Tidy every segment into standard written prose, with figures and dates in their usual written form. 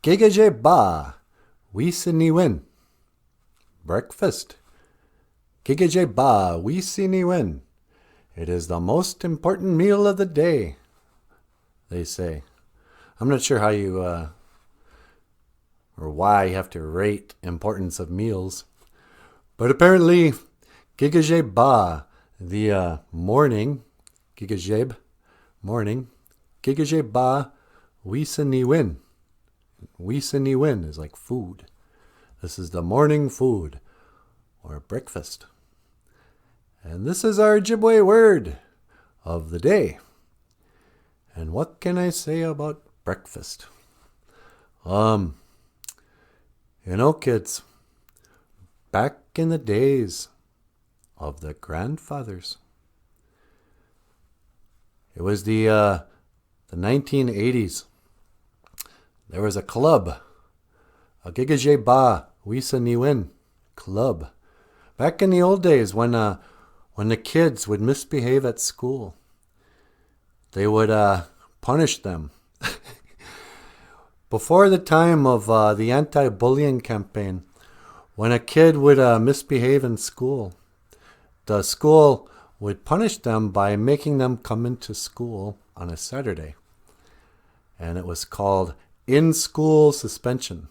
GOFUNDME, win. Breakfast. GOFUNDME, win. It is the most important meal of the day, they say. I'm not sure how you, or why you have to rate importance of meals. But apparently, GOJIBWE, the morning, GOJIB, morning, GOJIBWE, win. Win is like food. This is the morning food, or breakfast. And this is our Ojibwe word of the day. And what can I say about breakfast? Kids, back in the days of the grandfathers, it was the 1980s. There was a club, a GOJIBWE win club. Back in the old days when the kids would misbehave at school, they would punish them. Before the time of the anti-bullying campaign, when a kid would misbehave in school, the school would punish them by making them come into school on a Saturday. And it was called in-school suspension.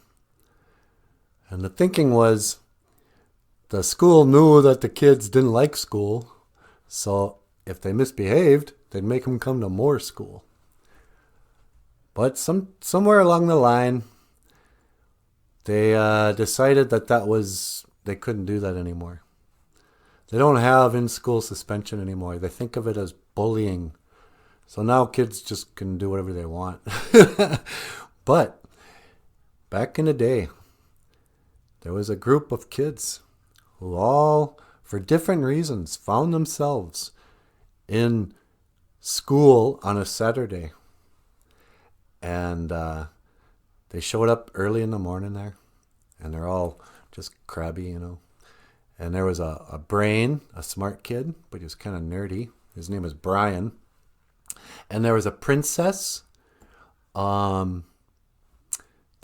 And the thinking was, the school knew that the kids didn't like school, so if they misbehaved, they'd make them come to more school. But somewhere along the line, they decided that they couldn't do that anymore. They don't have in-school suspension anymore. They think of it as bullying. So now kids just can do whatever they want. But back in the day, there was a group of kids who all, for different reasons, found themselves in school on a Saturday. And they showed up early in the morning there. And they're all just crabby, And there was a brain, a smart kid, but he was kind of nerdy. His name was Brian. And there was a princess. They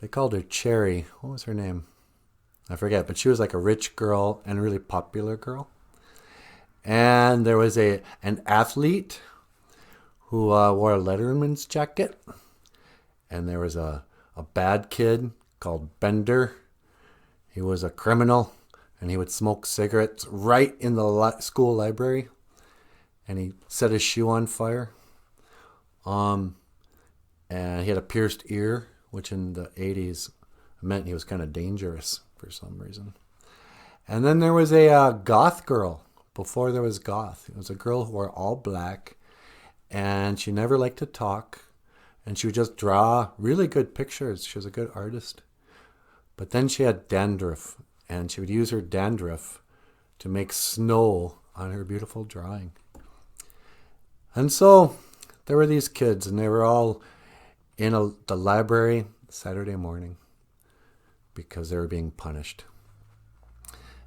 called her Cherry. What was her name? I forget, but she was like a rich girl and a really popular girl. And there was an athlete who wore a Letterman's jacket. And there was a bad kid called Bender. He was a criminal, and he would smoke cigarettes right in the school library. And he set his shoe on fire. And he had a pierced ear, which in the 80s meant he was kind of dangerous for some reason. And then there was a goth girl before there was goth. It was a girl who wore all black, and she never liked to talk, and she would just draw really good pictures. She was a good artist. But then she had dandruff, and she would use her dandruff to make snow on her beautiful drawing. And so there were these kids, and they were all in the library Saturday morning because they were being punished.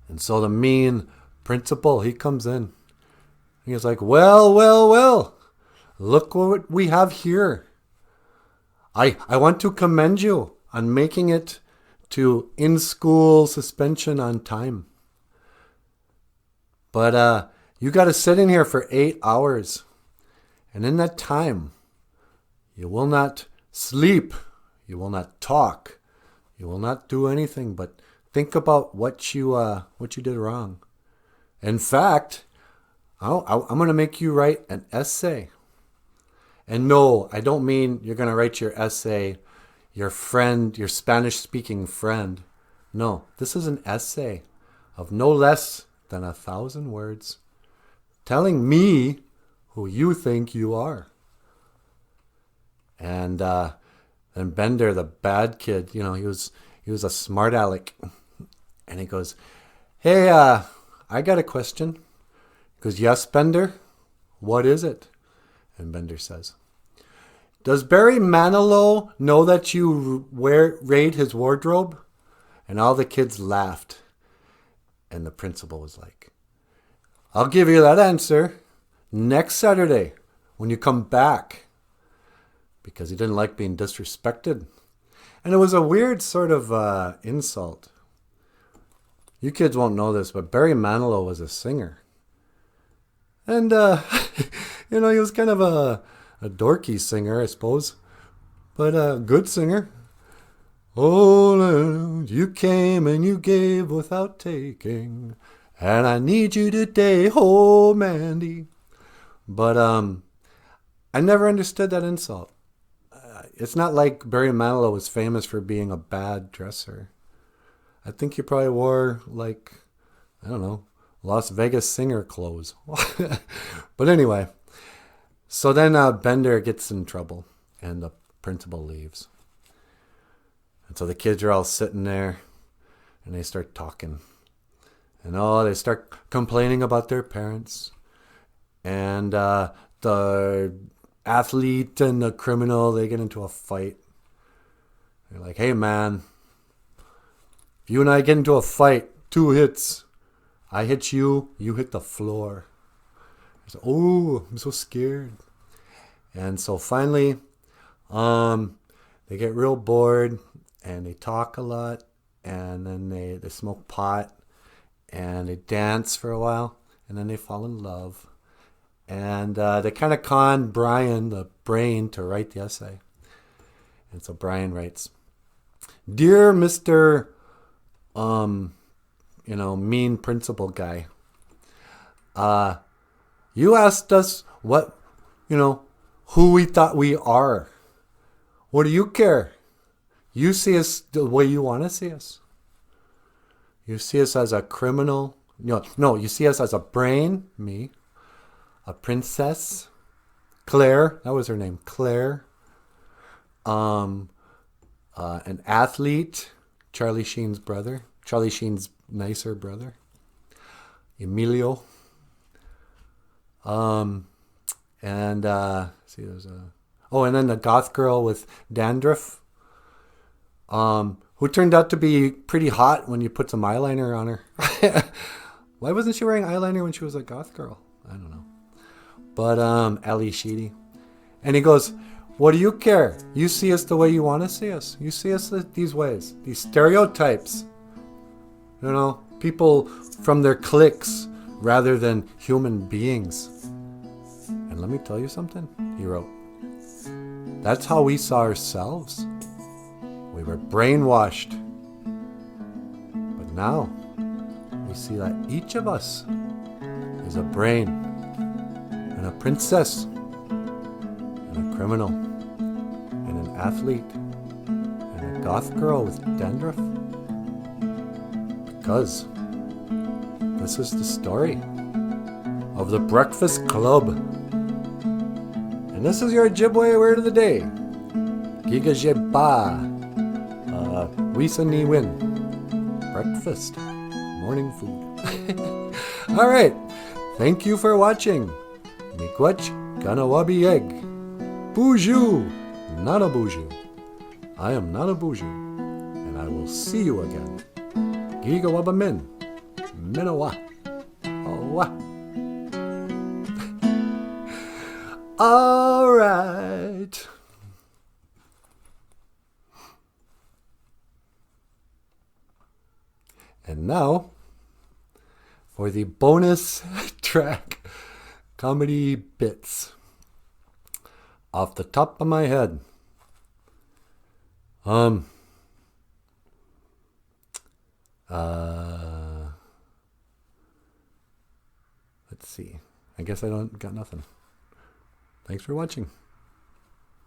And so the mean principal, he comes in. He's like, well, look what we have here. I want to commend you on making it to in-school suspension on time. But you got to sit in here for 8 hours. And in that time, you will not sleep. You will not talk. You will not do anything but think about what you did wrong. In fact, I'm going to make you write an essay. And no, I don't mean you're going to write your essay, your friend, your Spanish-speaking friend. No, this is an essay of no less than 1,000 words telling me who you think you are. And Bender, the bad kid, he was a smart aleck. And he goes, hey, I got a question. He goes, yes, Bender? What is it? And Bender says, does Barry Manilow know that you raid his wardrobe? And all the kids laughed. And the principal was like, I'll give you that answer next Saturday when you come back. Because he didn't like being disrespected. And it was a weird sort of insult. You kids won't know this, but Barry Manilow was a singer. And, he was kind of a dorky singer, I suppose. But a good singer. Oh, you came and you gave without taking. And I need you today, oh, Mandy. But I never understood that insult. It's not like Barry Manilow was famous for being a bad dresser. I think he probably wore, like, I don't know, Las Vegas singer clothes. But anyway, so then Bender gets in trouble and the principal leaves. And so the kids are all sitting there and they start talking. And they start complaining about their parents. And the athlete and the criminal, they get into a fight. They're like, hey man, if you and I get into a fight, 2 hits. I hit you, you hit the floor. So, I'm so scared. And so finally, they get real bored and they talk a lot, and then they smoke pot and they dance for a while, and then they fall in love. And they kind of con Brian, the brain, to write the essay. And so Brian writes, Dear Mr. Mean principal guy, you asked us who we thought we are. What do you care? You see us the way you want to see us. You see us as a criminal. No, you see us as a brain, me, a princess, Claire, that was her name, Claire, an athlete, Charlie Sheen's brother, Charlie Sheen's nicer brother, Emilio, and and then the goth girl with dandruff, who turned out to be pretty hot when you put some eyeliner on her. Why wasn't she wearing eyeliner when she was a goth girl? I don't know. But Ali Sheedy. And he goes, what do you care? You see us the way you want to see us. You see us these ways. These stereotypes. People from their cliques rather than human beings. And let me tell you something, he wrote. That's how we saw ourselves. We were brainwashed. But now, we see that each of us is a brain, and a princess, and a criminal, and an athlete, and a goth girl with dandruff. Because this is the story of the Breakfast Club. And this is your Ojibwe word of the day. Giga Jeba. Wisa ni win. Breakfast. Morning food. All right. Thank you for watching. Miigwech Ganawabi Egg. BOOZHOO. NANABOOZHOO. I am NANABOOZHOO. And I will see you again. Giga Wabamin. Minawa. Awa. All right. And now, for the bonus track comedy bits. Off the top of my head. Let's see. I guess I don't got nothing. Thanks for watching.